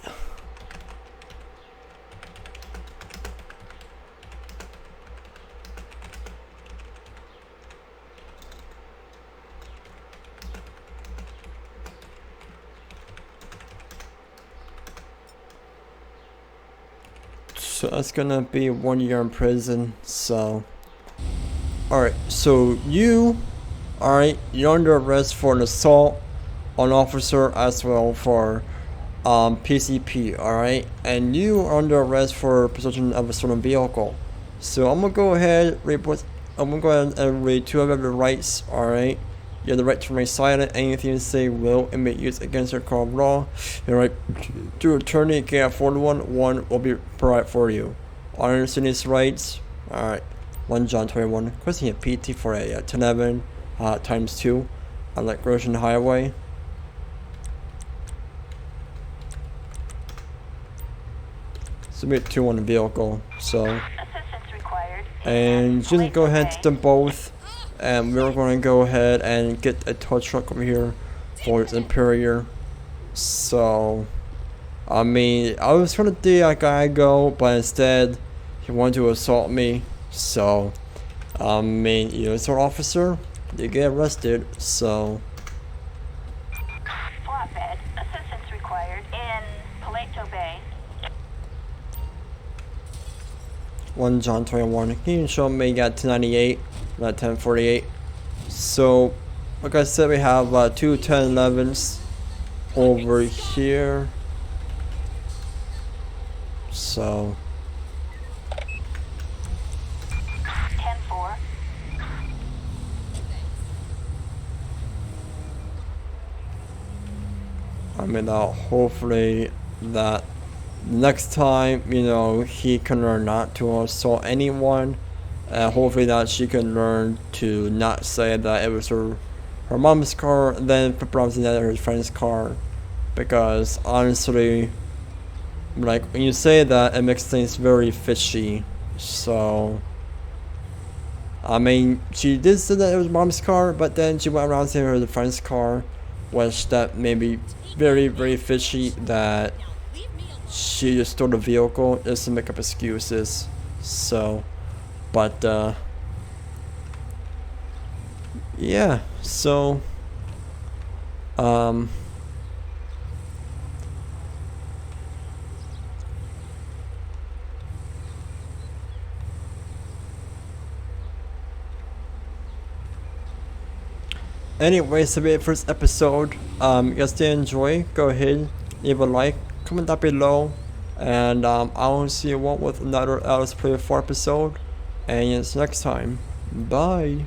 So that's gonna be 1 year in prison. So alright, so you're under arrest for an assault on an officer as well for PCP, alright? And you are under arrest for possession of a stolen vehicle. So I'm gonna go ahead and read two of your rights, alright? You have the right to remain silent. Anything you say will and may use against your court of law. Your right to attorney can afford one will be provided for you. I understand these rights. Alright. 1 John 21. Requesting a PT for a 1011 times 2 on like Grosjean Highway. Submit 2 on the vehicle. So, Assistance required. and just go ahead to them both. And we're going to go ahead and get a tow truck over here for its Imperior. So, I mean, I was trying to do a guy go, but instead he wanted to assault me. So, I mean, you're an officer, you get arrested. So, Flatbed. Assistance required in Paleto Bay. 1 John 21. Can you show me you got 1098, not 1048? So, like I said, we have 2 1011s over here. So, 10-4. I mean, hopefully that next time, you know, he can learn not to assault anyone. Hopefully that she can learn to not say that it was her mom's car, then prompting that her friend's car. Because honestly, like when you say that, it makes things very fishy. So, I mean, she did say that it was mom's car, but then she went around saying it was a friend's car. was that maybe very, very fishy that Now leave me alone. she just stole the vehicle just to make up excuses. So, but yeah, so anyways, to be the first episode, you guys did enjoy, go ahead, leave a like, comment down below, and I'll see you all with another LSPDFR episode, and it's next time. Bye.